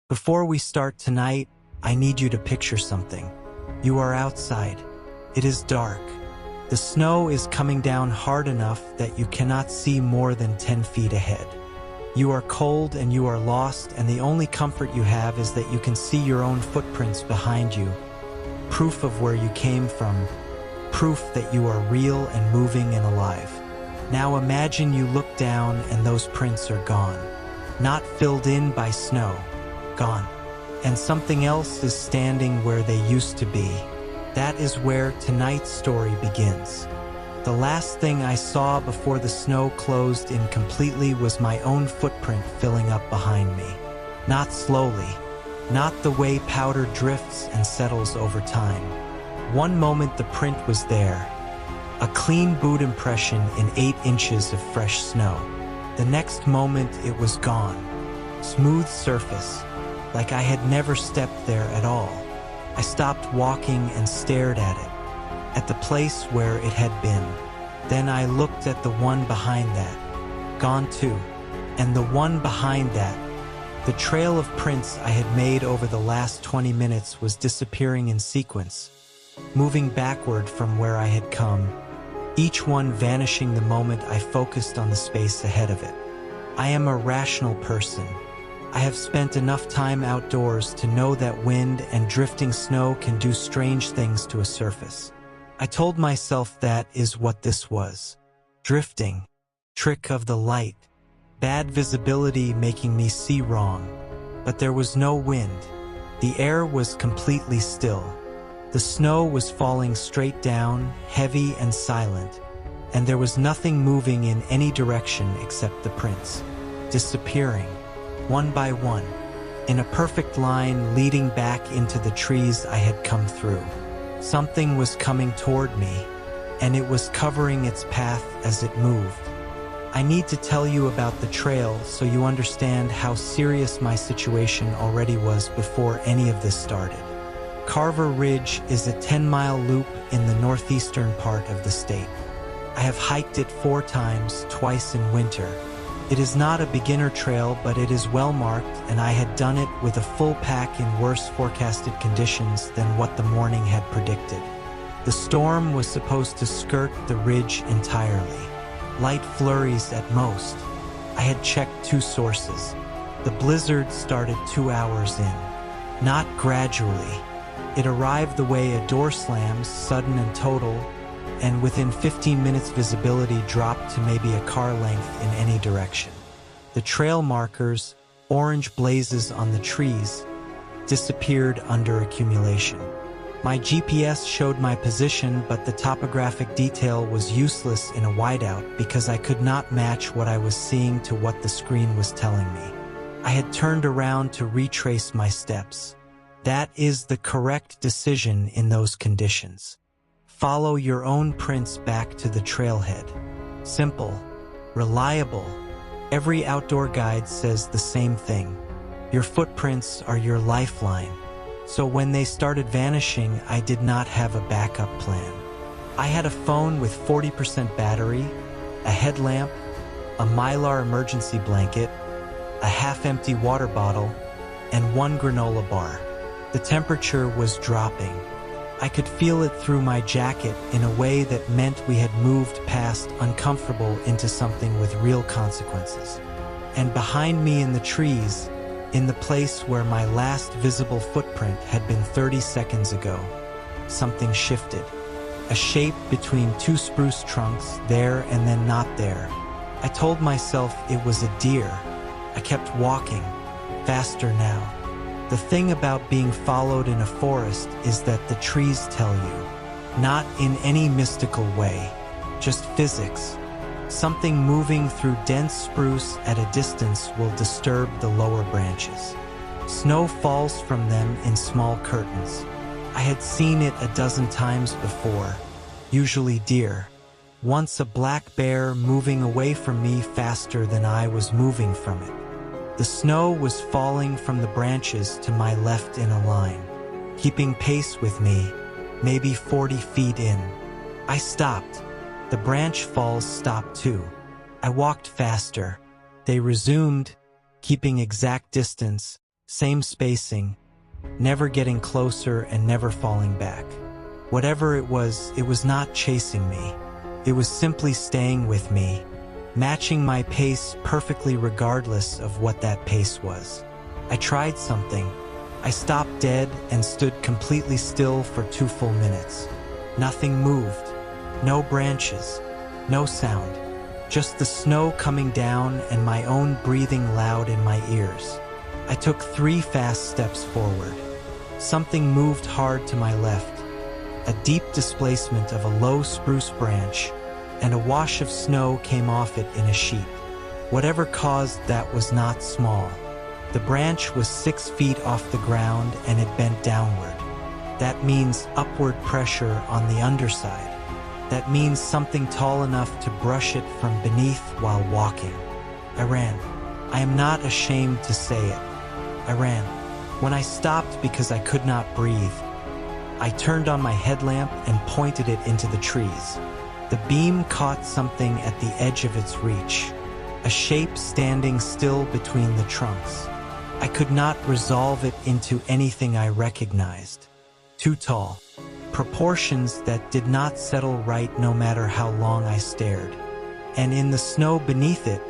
Before we start tonight, I need you to picture something. You are outside. It is dark. The snow is coming down hard enough that you cannot see more than 10 feet ahead. You are cold and you are lost, and the only comfort you have is that you can see your own footprints behind you. Proof of where you came from. Proof that you are real and moving and alive. Now imagine you look down and those prints are gone. Not filled in by snow. Gone. And something else is standing where they used to be. That is where tonight's story begins. The last thing I saw before the snow closed in completely was my own footprint filling up behind me. Not slowly. Not the way powder drifts and settles over time. One moment the print was there. A clean boot impression in 8 inches of fresh snow. The next moment it was gone. Smooth surface. Like I had never stepped there at all. I stopped walking and stared at it, at the place where it had been. Then I looked at the one behind that. Gone too. And the one behind that. The trail of prints I had made over the last 20 minutes was disappearing in sequence, moving backward from where I had come, each one vanishing the moment I focused on the space ahead of it. I am a rational person. I have spent enough time outdoors to know that wind and drifting snow can do strange things to a surface. I told myself that is what this was. Drifting. Trick of the light. Bad visibility making me see wrong. But there was no wind. The air was completely still. The snow was falling straight down, heavy and silent, and there was nothing moving in any direction except the prints, disappearing, one by one, in a perfect line leading back into the trees I had come through. Something was coming toward me, and it was covering its path as it moved. I need to tell you about the trail so you understand how serious my situation already was before any of this started. Carver Ridge is a 10-mile loop in the northeastern part of the state. I have hiked it 4 times, twice in winter. It is not a beginner trail, but it is well marked, and I had done it with a full pack in worse forecasted conditions than what the morning had predicted. The storm was supposed to skirt the ridge entirely. Light flurries at most. I had checked 2 sources. The blizzard started 2 hours in. Not gradually. It arrived the way a door slams, sudden and total, and within 15 minutes visibility dropped to maybe a car length in any direction. The trail markers, orange blazes on the trees, disappeared under accumulation. My GPS showed my position, but the topographic detail was useless in a whiteout because I could not match what I was seeing to what the screen was telling me. I had turned around to retrace my steps. That is the correct decision in those conditions. Follow your own prints back to the trailhead. Simple, reliable. Every outdoor guide says the same thing. Your footprints are your lifeline. So when they started vanishing, I did not have a backup plan. I had a phone with 40% battery, a headlamp, a Mylar emergency blanket, a half-empty water bottle, and 1 granola bar. The temperature was dropping. I could feel it through my jacket in a way that meant we had moved past uncomfortable into something with real consequences. And behind me in the trees, in the place where my last visible footprint had been 30 seconds ago, something shifted. A shape between 2 spruce trunks, there and then not there. I told myself it was a deer. I kept walking, faster now. The thing about being followed in a forest is that the trees tell you. Not in any mystical way, just physics. Something moving through dense spruce at a distance will disturb the lower branches. Snow falls from them in small curtains. I had seen it a dozen times before, usually deer. Once a black bear moving away from me faster than I was moving from it. The snow was falling from the branches to my left in a line, keeping pace with me, maybe 40 feet in. I stopped. The branch falls stopped too. I walked faster. They resumed, keeping exact distance, Same spacing, never getting closer and never falling back. Whatever it was not chasing me. It was simply staying with me, matching my pace perfectly regardless of what that pace was. I tried something. I stopped dead and stood completely still for 2 full minutes. Nothing moved. No branches. No sound. Just the snow coming down and my own breathing loud in my ears. I took 3 fast steps forward. Something moved hard to my left. A deep displacement of a low spruce branch, and a wash of snow came off it in a sheet. Whatever caused that was not small. The branch was 6 feet off the ground and it bent downward. That means upward pressure on the underside. That means something tall enough to brush it from beneath while walking. I ran. I am not ashamed to say it. I ran. When I stopped because I could not breathe, I turned on my headlamp and pointed it into the trees. The beam caught something at the edge of its reach, a shape standing still between the trunks. I could not resolve it into anything I recognized. Too tall. Proportions that did not settle right no matter how long I stared. And in the snow beneath it,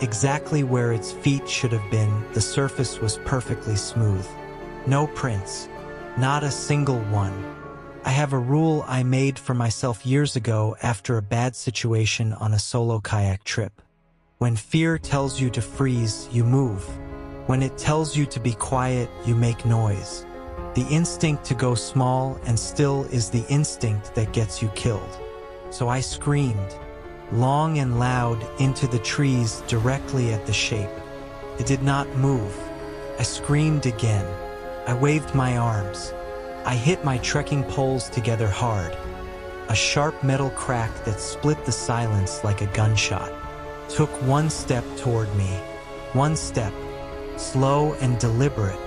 exactly where its feet should have been, the surface was perfectly smooth. No prints. Not a single one. I have a rule I made for myself years ago after a bad situation on a solo kayak trip. When fear tells you to freeze, you move. When it tells you to be quiet, you make noise. The instinct to go small and still is the instinct that gets you killed. So I screamed, long and loud, into the trees directly at the shape. It did not move. I screamed again. I waved my arms. I hit my trekking poles together hard. A sharp metal crack that split the silence like a gunshot. Took 1 step toward me. 1 step. Slow and deliberate.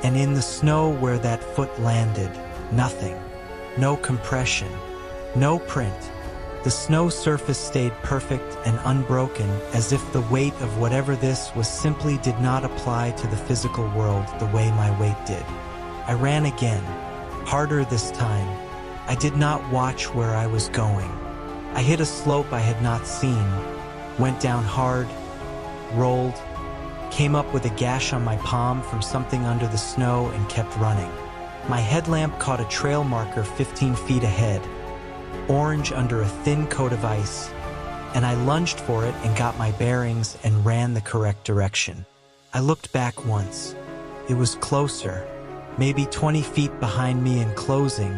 And in the snow where that foot landed, nothing. No compression. No print. The snow surface stayed perfect and unbroken, as if the weight of whatever this was simply did not apply to the physical world the way my weight did. I ran again, harder this time. I did not watch where I was going. I hit a slope I had not seen, went down hard, rolled, came up with a gash on my palm from something under the snow and kept running. My headlamp caught a trail marker 15 feet ahead, orange under a thin coat of ice, and I lunged for it and got my bearings and ran the correct direction. I looked back once. It was closer, maybe 20 feet behind me and closing,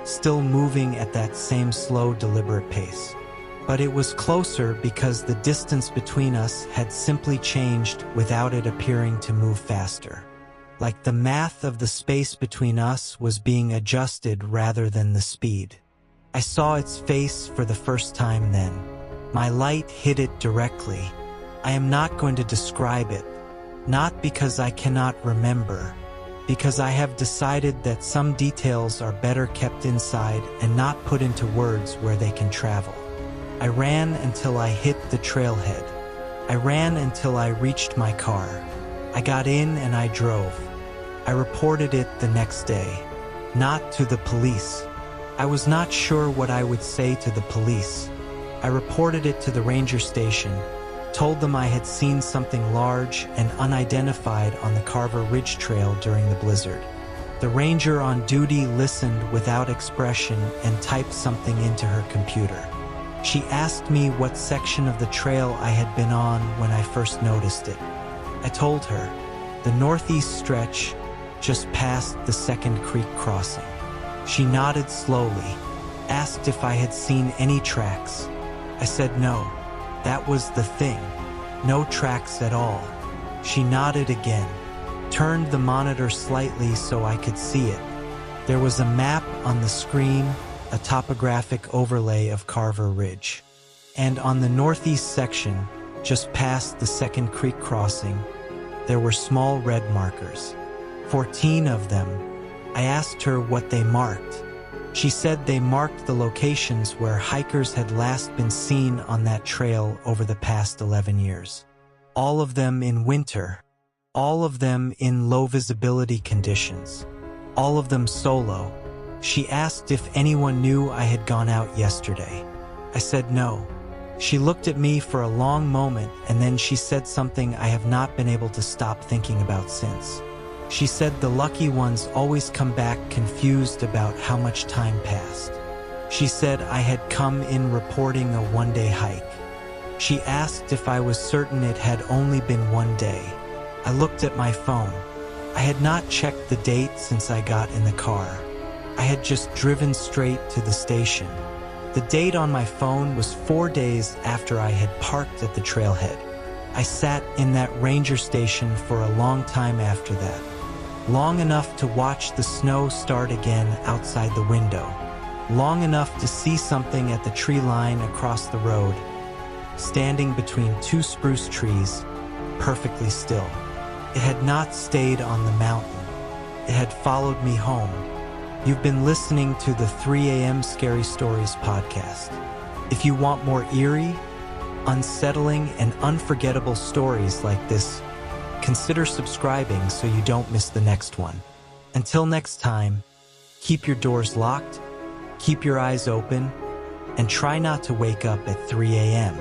still moving at that same slow, deliberate pace. But it was closer because the distance between us had simply changed without it appearing to move faster. Like the math of the space between us was being adjusted rather than the speed. I saw its face for the first time then. My light hit it directly. I am not going to describe it, not because I cannot remember, because I have decided that some details are better kept inside and not put into words where they can travel. I ran until I hit the trailhead. I ran until I reached my car. I got in and I drove. I reported it the next day. Not to the police. I was not sure what I would say to the police. I reported it to the ranger station, told them I had seen something large and unidentified on the Carver Ridge Trail during the blizzard. The ranger on duty listened without expression and typed something into her computer. She asked me what section of the trail I had been on when I first noticed it. I told her, the northeast stretch, just past the Second Creek crossing. She nodded slowly, asked if I had seen any tracks. I said no. That was the thing. No tracks at all. She nodded again, turned the monitor slightly so I could see it. There was a map on the screen, a topographic overlay of Carver Ridge. And on the northeast section, just past the Second Creek crossing, there were small red markers. 14 of them. I asked her what they marked. She said they marked the locations where hikers had last been seen on that trail over the past 11 years. All of them in winter. all of them in low visibility conditions, all of them solo. She asked if anyone knew I had gone out yesterday. I said no. She looked at me for a long moment and then she said something I have not been able to stop thinking about since. She said the lucky ones always come back confused about how much time passed. She said I had come in reporting a one-day hike. She asked if I was certain it had only been one day. I looked at my phone. I had not checked the date since I got in the car. I had just driven straight to the station. The date on my phone was 4 days after I had parked at the trailhead. I sat in that ranger station for a long time after that. Long enough to watch the snow start again outside the window. Long enough to see something at the tree line across the road, standing between two spruce trees, perfectly still. It had not stayed on the mountain. It had followed me home. You've been listening to the 3 a.m. Scary Stories podcast. If you want more eerie, unsettling, and unforgettable stories like this, consider subscribing so you don't miss the next one. Until next time, keep your doors locked, keep your eyes open, and try not to wake up at 3 a.m.